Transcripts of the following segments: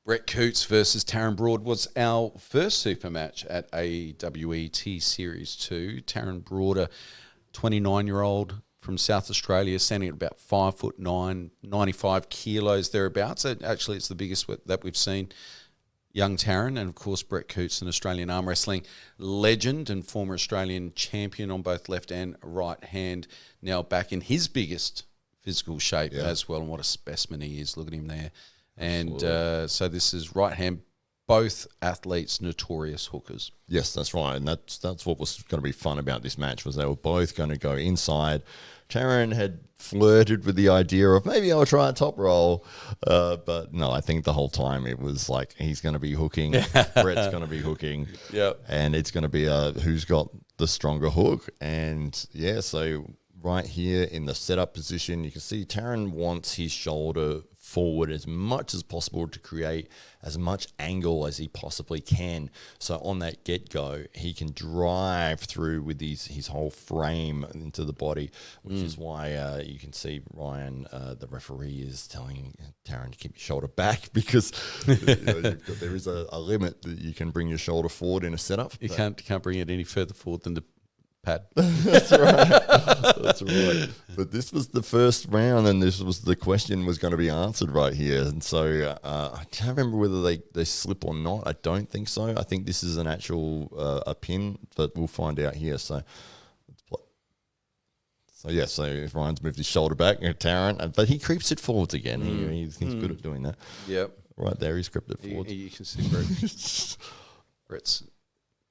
Brett Coutts versus Taran Broad was our first super match at AWET Series 2. Taran Broad, a 29-year-old from South Australia, standing at about 5'9", 95 kilos thereabouts. Actually, it's the biggest that we've seen. Young Taran, and of course Brett Coutts, an Australian arm wrestling legend and former Australian champion on both left and right hand, now back in his biggest physical shape as well. And what a specimen he is. Look at him there. And so this is right hand, both athletes notorious hookers. Yes, that's right. And that's what was going to be fun about this match, was they were both going to go inside. Taran had flirted with the idea of maybe I'll try a top roll. But no, I think the whole time it was like he's going to be hooking, Brett's going to be hooking. Yep. And it's going to be who's got the stronger hook. And yeah, so right here in the setup position, you can see Taran wants his shoulder forward as much as possible to create as much angle as he possibly can. So on that get-go, he can drive through with his whole frame into the body, which is why you can see Ryan, the referee, is telling Taran to keep your shoulder back, because there is a limit that you can bring your shoulder forward in a setup. You can't bring it any further forward than the pad. That's right. That's right. But this was the first round, and this was the question was going to be answered right here. And so I can't remember whether they slip or not. I don't think so. I think this is an actual a pin, but we'll find out here. So yeah, so if Ryan's moved his shoulder back, Taran, but he creeps it forwards again. He's good at doing that. Yep. Right there, he's crept it forwards. You can see Brett's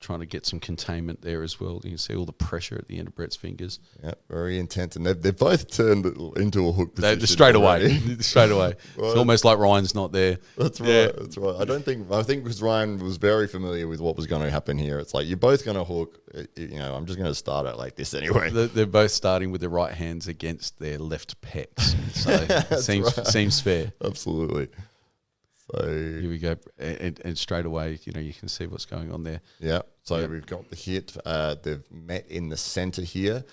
trying to get some containment there as well. You can see all the pressure at the end of Brett's fingers. Yeah, very intense. And they've both turned it into a hook position. Straight away. Straight away. Right. It's almost like Ryan's not there. That's right. Yeah. That's right. I think because Ryan was very familiar with what was going to happen here. It's like, you're both going to hook. I'm just going to start it like this anyway. They're both starting with their right hands against their left pecs. So it seems fair. Absolutely. So here we go, and straight away, you can see what's going on there. Yeah. So we've got the hit. They've met in the center here.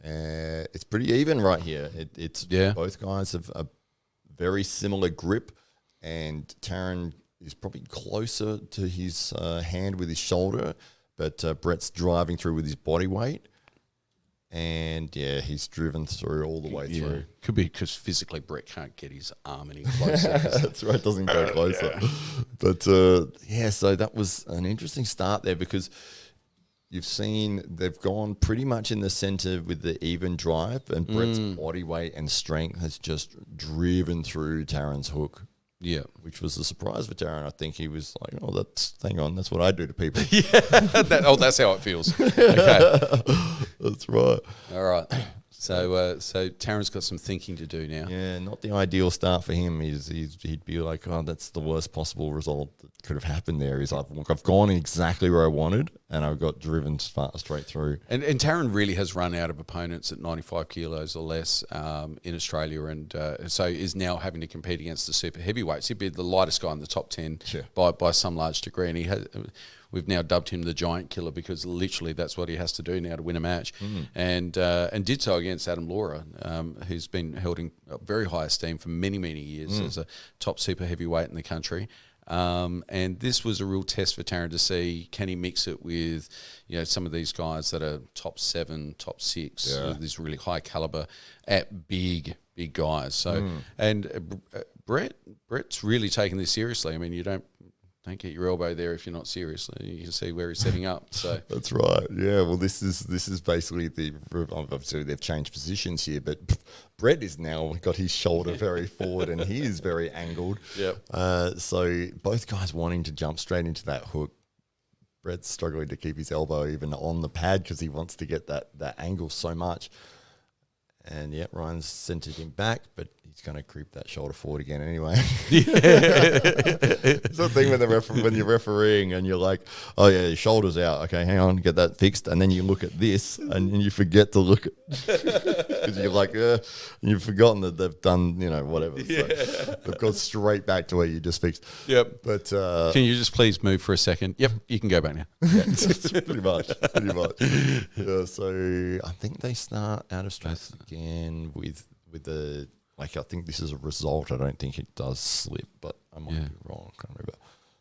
It's pretty even right here. It's both guys have a very similar grip, and Taran is probably closer to his hand with his shoulder, but Brett's driving through with his body weight. And, he's driven through all the way through. Could be because physically Brett can't get his arm any closer. That's right, doesn't go closer. But, so that was an interesting start there, because you've seen they've gone pretty much in the center with the even drive, and Brett's body weight and strength has just driven through Taran's hook. Yeah, which was a surprise for Taran. I think he was like, that's what I do to people. That's how it feels. Okay. That's right. All right. So Taran's got some thinking to do now. Yeah, not the ideal start for him. He'd be like, that's the worst possible result that could have happened there. He's like, look, I've gone exactly where I wanted, and I got driven straight through. And Taran really has run out of opponents at 95 kilos or less in Australia, and so is now having to compete against the super heavyweights. He'd be the lightest guy in the top 10 by some large degree, and he has. We've now dubbed him the Giant Killer, because literally that's what he has to do now to win a match, and did so against Adam Laura, who's been held in very high esteem for many, many years as a top super heavyweight in the country. And this was a real test for Taran to see, can he mix it with some of these guys that are top 7, top 6, this really high caliber at big guys. So and Brett's really taken this seriously. I mean, you don't get your elbow there if you're not serious. You can see where he's setting up. So that's right. Yeah. Well, this is basically obviously they've changed positions here, but Brett is now got his shoulder very forward, and he is very angled. Yep. So both guys wanting to jump straight into that hook. Brett's struggling to keep his elbow even on the pad because he wants to get that angle so much. And Ryan's centered him back, but he's going to creep that shoulder forward again anyway. It's the thing when you're refereeing and you're like, oh yeah, your shoulder's out. Okay, hang on, get that fixed. And then you look at this and you forget to look at because you're like, and you've forgotten that they've done, whatever. So they've gone straight back to where you just fixed. Yep. But can you just please move for a second? Yep, you can go back now. Pretty much. Yeah, so I think they start out of stress again with the. I think this is a result. I don't think it does slip, but I might be wrong. I can't remember.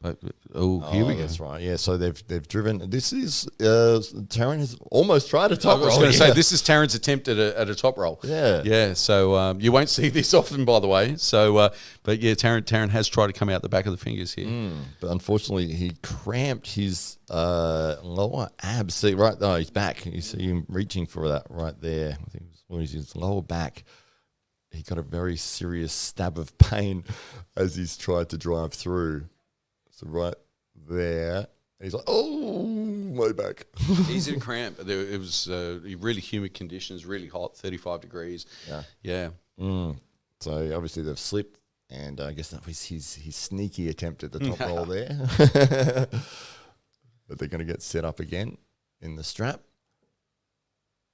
Here we go. That's right. Yeah, so they've driven. This is Taran has almost tried a top roll. I was going to say, this is Taran's attempt at a top roll. Yeah. So you won't see this often, by the way. So, but yeah, Taran has tried to come out the back of the fingers here. But unfortunately, he cramped his lower abs. See, right? Oh, he's back. You see him reaching for that right there. I think it was his lower back. He got a very serious stab of pain as he's tried to drive through. So right there, he's like, "Oh, my back." He's in cramp. It was really humid conditions, really hot, 35 degrees. Yeah. So obviously they've slipped, and I guess that was his sneaky attempt at the top roll there. But they're going to get set up again in the strap.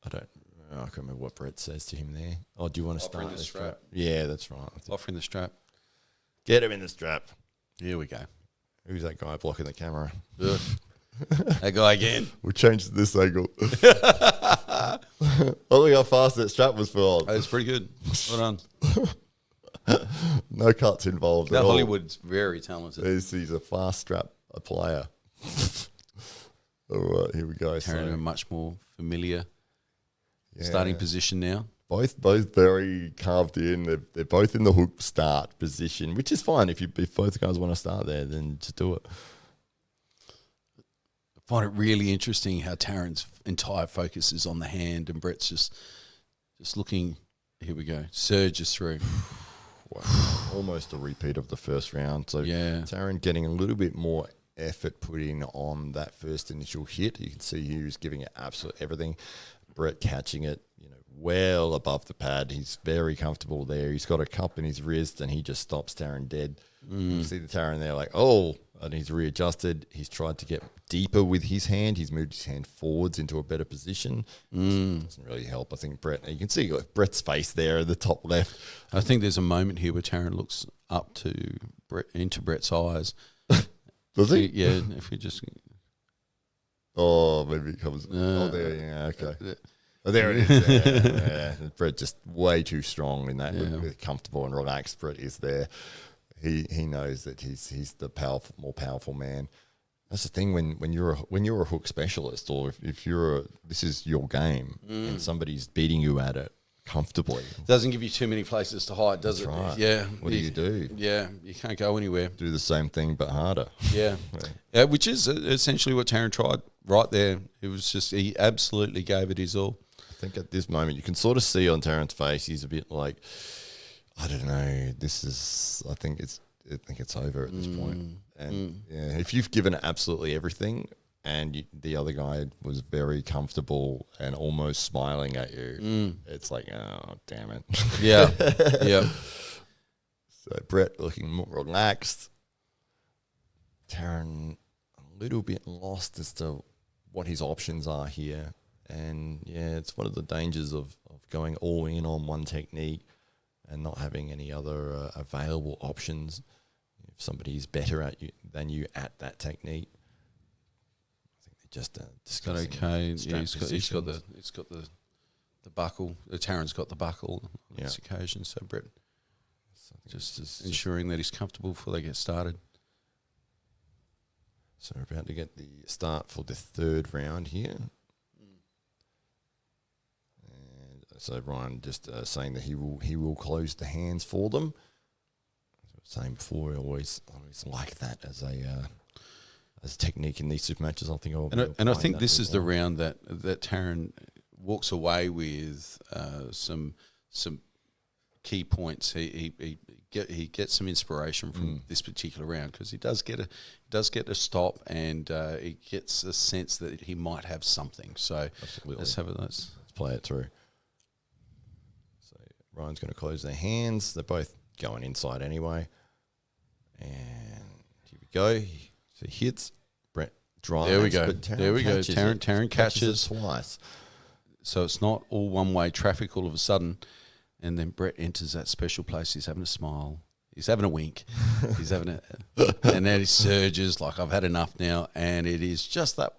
I can't remember what Brett says to him there. Oh, do you want to start the strap? Yeah, that's right. Offering the strap. Get him in the strap. Here we go. Who's that guy blocking the camera? That guy again. We'll change to this angle. Oh, look how fast that strap was filled. That's pretty good. Well done. No cuts involved at all. Hollywood's very talented. He's a fast strap player. All right, here we go. Taran a much more familiar starting position now. Both very carved in. They're both in the hook start position, which is fine. If both guys want to start there, then just do it. I find it really interesting how Taran's entire focus is on the hand, and Brett's just looking. Here we go. Surges through. Wow. Almost a repeat of the first round. So Taran getting a little bit more effort put in on that first initial hit. You can see he was giving it absolutely everything. Brett catching it, well above the pad. He's very comfortable there. He's got a cup in his wrist, and he just stops Taran dead. You see the Taran there like, and he's readjusted. He's tried to get deeper with his hand. He's moved his hand forwards into a better position. Doesn't really help. I think Brett, you can see Brett's face there at the top left. I think there's a moment here where Taran looks up to into Brett's eyes. Does he? Yeah, if we just... Oh, maybe it comes... there, yeah, okay. Oh, there it is. Yeah. Brett just way too strong in that. Yeah. Comfortable and relaxed. Brett is there. He knows that he's the more powerful man. That's the thing when you're a hook specialist, or if this is your game and somebody's beating you at it comfortably. Doesn't give you too many places to hide, does it? Right. Yeah. What do you do? Yeah, you can't go anywhere. Do the same thing but harder. Yeah. Which is essentially what Taran tried right there. It was just, he absolutely gave it his all. I think at this moment you can sort of see on Taran's face he's a bit like, I don't know, I think it's over at this point. And if you've given absolutely everything and the other guy was very comfortable and almost smiling at you, it's like, oh, damn it. Yeah. So Brett looking more relaxed. Taran a little bit lost as to what his options are here. And it's one of the dangers of going all in on one technique and not having any other available options. If somebody is better than you at that technique, I think they're just discussing. Okay, he's got the buckle. Taran's got the buckle on this occasion. So Brett just is ensuring that he's comfortable before they get started. So we're about to get the start for the third round here. So Ryan just saying that he will close the hands for them. As I was saying before, I always like that as a technique in these super matches. I think I think this is the round that Taran walks away with some key points. He gets some inspiration from this particular round because he does get a stop and he gets a sense that he might have something. So absolutely. Let's play it through. Ryan's going to close their hands. They're both going inside anyway. And here we go. So he hits. Brett drives. There we go. Catches Taran catches twice. So it's not all one-way traffic all of a sudden. And then Brett enters that special place. He's having a smile. He's having a wink. He's having and then he surges like, I've had enough now. And it is just that.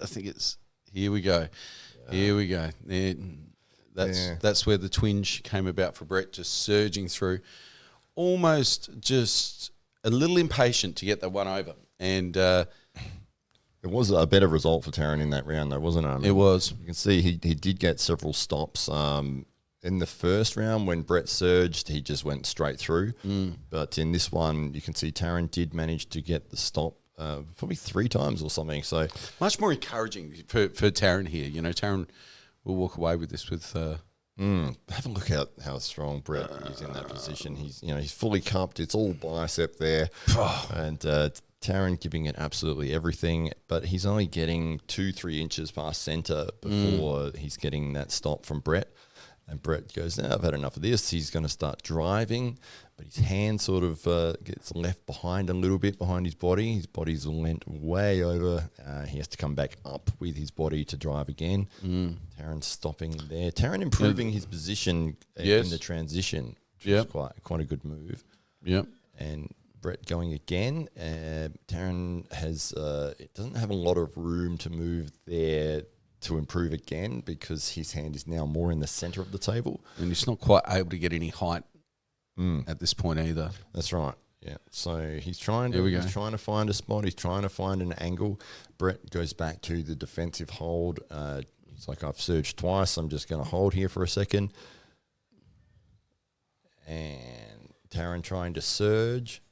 I think it's, here we go. Yeah. Here we go. That's where the twinge came about for Brett, just surging through, almost just a little impatient to get that one over. And it was a better result for Taran in that round, though, wasn't it? It was. You can see he did get several stops. In the first round, when Brett surged, he just went straight through. But in this one, you can see Taran did manage to get the stop probably 3 times or something. So much more encouraging for Taran here. You know, Taran will walk away with this with... have a look at how strong Brett is in that position. He's fully cupped. It's all bicep there. And Taran giving it absolutely everything, but he's only getting 2-3 inches past centre before he's getting that stop from Brett. And Brett goes, now I've had enough of this. He's going to start driving, but his hand sort of gets left behind a little bit behind his body. His body's leant way over. He has to come back up with his body to drive again. Taran stopping there. Taran improving his position in the transition, which is quite a good move. Yep. And Brett going again. Taran has it doesn't have a lot of room to move there to improve again because his hand is now more in the centre of the table. And he's not quite able to get any height at this point either. That's right. Yeah. So he's trying to find a spot. He's trying to find an angle. Brett goes back to the defensive hold. He's like, I've surged twice. I'm just going to hold here for a second. And Taran trying to surge.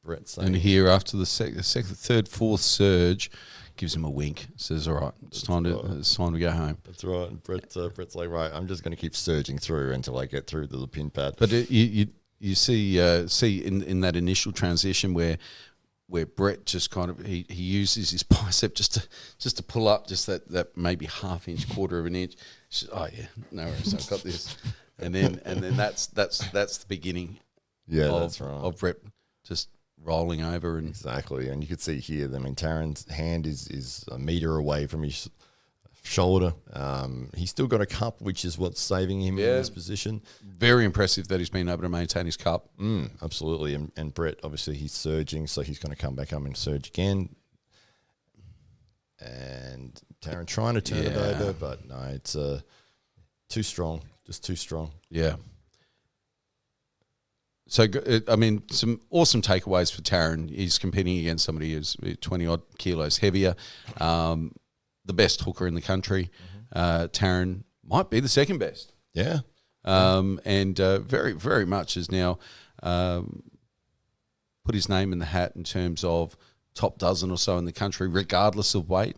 Brett saying, and here after the second, third, fourth surge, gives him a wink. Says, "All right, it's time to go home." That's right. And Brett's like, "Right, I'm just going to keep surging through until I get through to the pin pad." But you see in that initial transition where Brett just kind of he uses his bicep just to pull up just that maybe half inch, quarter of an inch. Says, oh yeah, no worries, I've got this. And then that's the beginning. Yeah, that's right. Of Brett just rolling over and exactly. And you could see here, I mean, Taran's hand is a metre away from his shoulder. He's still got a cup, which is what's saving him in this position. Very impressive that he's been able to maintain his cup. Absolutely. And Brett, obviously, he's surging, so he's going to come back up and surge again. And Taran trying to turn it over, but no, it's too strong, just too strong. Yeah. So, I mean, some awesome takeaways for Taran. He's competing against somebody who's 20-odd kilos heavier, the best hooker in the country. Taran might be the second best. Yeah. And very, very much has now put his name in the hat in terms of top dozen or so in the country, regardless of weight.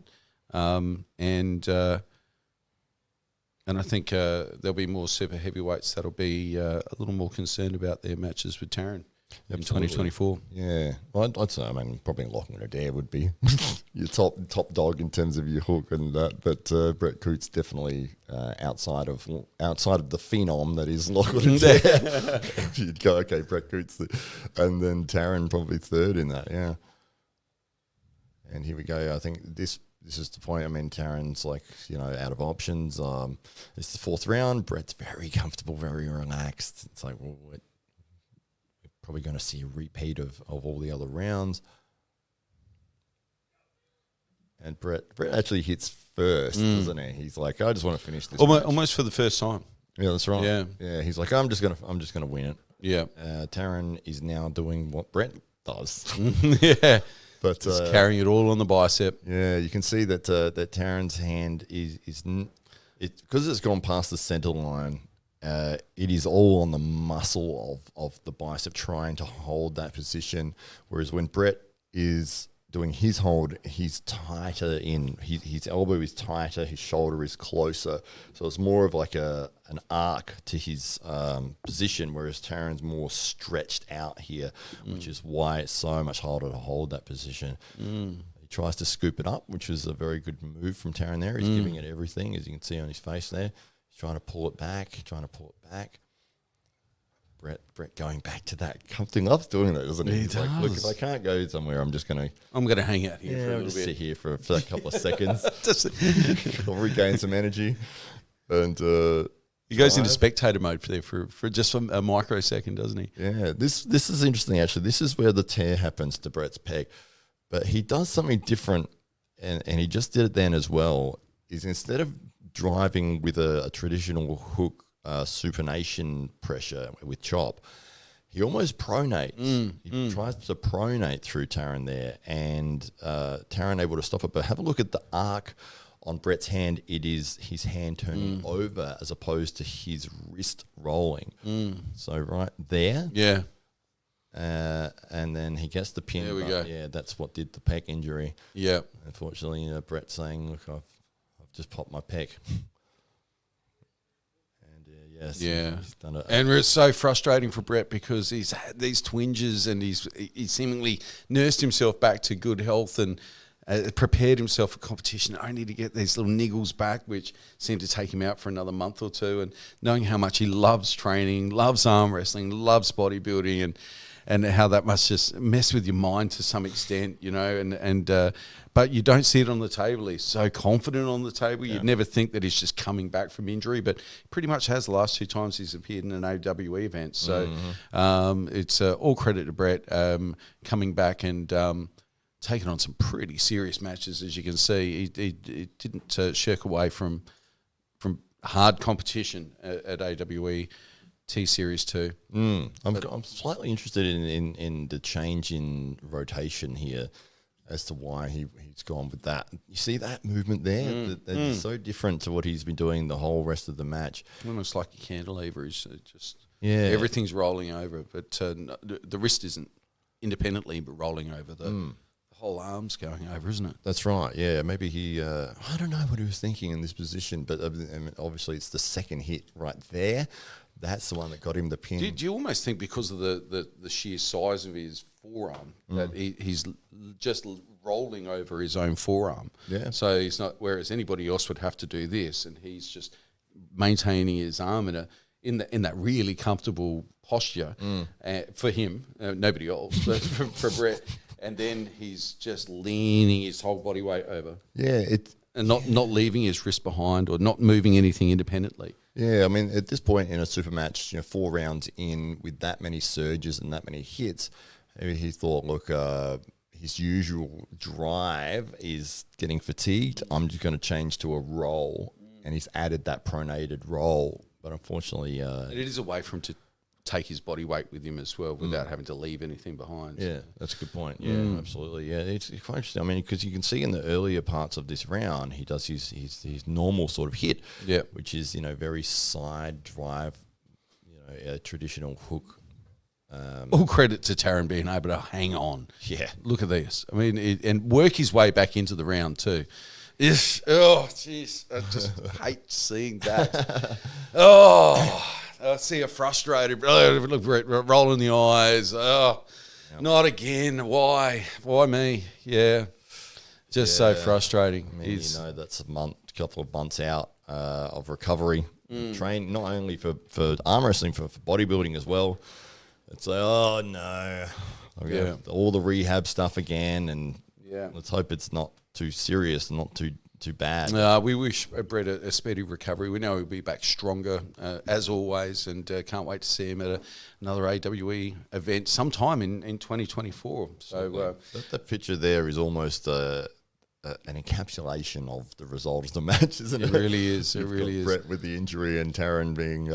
And I think there'll be more super heavyweights that'll be a little more concerned about their matches with Taran in 2024. Yeah, well, I'd say, I mean, probably Lachlan Adair would be your top dog in terms of your hook and that. But Brett Coutts definitely outside of the phenom that is Lachlan Adair. You'd go, okay, Brett Coutts, and then Taran probably third in that. Yeah, and here we go. I think this is the point. I mean, Taran's like, out of options. It's the fourth round. Brett's very comfortable, very relaxed. It's like, well, we're probably going to see a repeat of all the other rounds. And Brett actually hits first, doesn't he? He's like, I just want to finish this. Almost for the first time. Yeah, that's right. Yeah. He's like, I'm just gonna win it. Yeah. Taran is now doing what Brett does. Yeah. But just carrying it all on the bicep. Yeah, you can see that that Taran's hand is because it's gone past the center line. It is all on the muscle of the bicep trying to hold that position. Whereas when Brett is doing his hold, he's tighter in. His elbow is tighter, his shoulder is closer. So it's more of like an arc to his position, whereas Taran's more stretched out here, which is why it's so much harder to hold that position. He tries to scoop it up, which was a very good move from Taran there. He's giving it everything, as you can see on his face there. He's trying to pull it back, Brett going back to that. Something loves doing that, doesn't he? He's like, look, if I can't go somewhere, I'm going to hang out here for a little bit. Sit here for a couple of seconds. I'll regain some energy. And he goes into spectator mode for just a microsecond, doesn't he? Yeah, this is interesting, actually. This is where the tear happens to Brett's pec. But he does something different, and he just did it then as well, is instead of driving with a traditional hook supination pressure with chop, he almost pronates. He tries to pronate through Taran there, and Taran able to stop it. But have a look at the arc on Brett's hand. It is his hand turning over as opposed to his wrist rolling. So right there. Yeah. And then he gets the pin. There we go. Yeah, that's what did the pec injury. Yeah. Unfortunately, Brett saying, look, I've just popped my pec. Yes, yeah, he's done it. And it's so frustrating for Brett because he's had these twinges and he's seemingly nursed himself back to good health and prepared himself for competition, only to get these little niggles back, which seemed to take him out for another month or two. And knowing how much he loves training, loves arm wrestling, loves bodybuilding, and how that must just mess with your mind to some extent, but you don't see it on the table. He's so confident on the table. You'd never think that he's just coming back from injury, but pretty much has the last 2 times he's appeared in an AWE event. So it's all credit to Brett coming back and taking on some pretty serious matches, as you can see. He didn't shirk away from hard competition at AWE. T-Series 2. I'm slightly interested in the change in rotation here as to why he's gone with that. You see that movement there? That is so different to what he's been doing the whole rest of the match. Almost like a cantilever. Is just everything's rolling over, but the wrist isn't independently rolling over. The whole arm's going over, isn't it? That's right, yeah. Maybe he, I don't know what he was thinking in this position, but obviously it's the second hit right there. That's the one that got him the pin. Do you almost think because of the sheer size of his forearm that he's just rolling over his own forearm? Yeah. So he's not, whereas anybody else would have to do this, and he's just maintaining his arm in that really comfortable posture for him, nobody else, but for Brett. And then he's just leaning his whole body weight over. Yeah, and not leaving his wrist behind or not moving anything independently. Yeah, I mean, at this point in a super match, 4 rounds in with that many surges and that many hits, maybe he thought, look, his usual drive is getting fatigued. I'm just going to change to a roll, and he's added that pronated roll. But unfortunately, it is a way for him to take his body weight with him as well without having to leave anything behind. Yeah, that's a good point. Yeah, absolutely. Yeah, it's quite interesting. I mean, because you can see in the earlier parts of this round, he does his normal sort of hit, which is, very side drive, a traditional hook. All credit to Taran being able to hang on. Yeah. Look at this. I mean, and work his way back into the round too. Oh, jeez. I just hate seeing that. I see a frustrated, look, Brett, rolling the eyes. Not again. Why me? Yeah. Just so frustrating. I mean, that's a couple of months out of recovery. Train not only for arm wrestling, for bodybuilding as well. It's like, oh no, all the rehab stuff again, and let's hope it's not too serious, not too bad. We wish Brett a speedy recovery. We know he'll be back stronger as always, and can't wait to see him at another AWE event sometime in 2024. So that picture there is almost an encapsulation of the result of the match, isn't it? It really is. It really is. Brett with the injury and Taran being,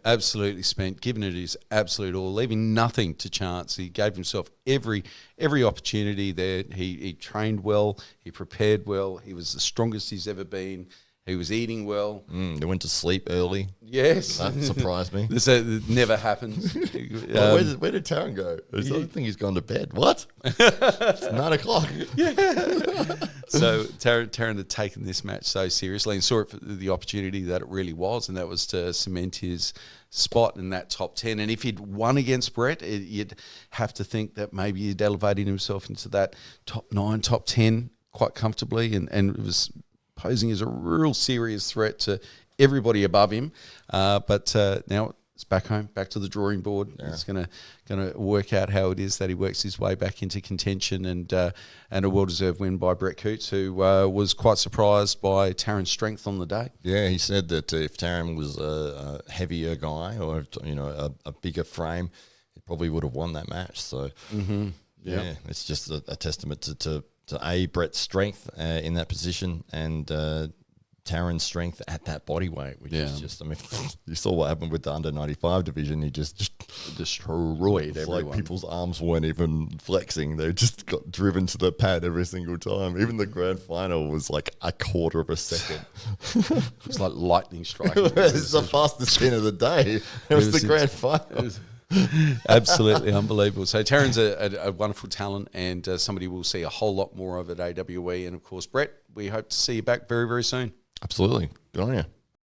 absolutely spent, giving it his absolute all, leaving nothing to chance. He gave himself every opportunity there. He trained well. He prepared well. He was the strongest he's ever been. He was eating well. They went to sleep early. Yes. That surprised me. It never happens. Where did Taran go? I don't think he's gone to bed. What? It's 9 o'clock. Yeah. So Taran had taken this match so seriously and saw it for the opportunity that it really was, and that was to cement his spot in that top 10. And if he'd won against Brett, you'd have to think that maybe he'd elevated himself into that top 9, top 10 quite comfortably, and it was posing as a real serious threat to everybody above him. But now it's back home, back to the drawing board. Yeah. It's going to work out how it is that he works his way back into contention, and a well-deserved win by Brett Coutts, who was quite surprised by Taran's strength on the day. Yeah, he said that if Taran was a heavier guy or a bigger frame, he probably would have won that match. So it's just a testament to Brett's strength in that position, and Taran's strength at that body weight, which is just, I mean, you saw what happened with the under 95 division. He just destroyed everyone. Like people's arms weren't even flexing. They just got driven to the pad every single time. Even the grand final was like a quarter of a second. It was like lightning strike. It's the fastest spin of the day. It was the grand final. Absolutely unbelievable. So Taran's a wonderful talent, and somebody we'll see a whole lot more of at AWE. And of course, Brett, we hope to see you back very, very soon. Absolutely. Good on you.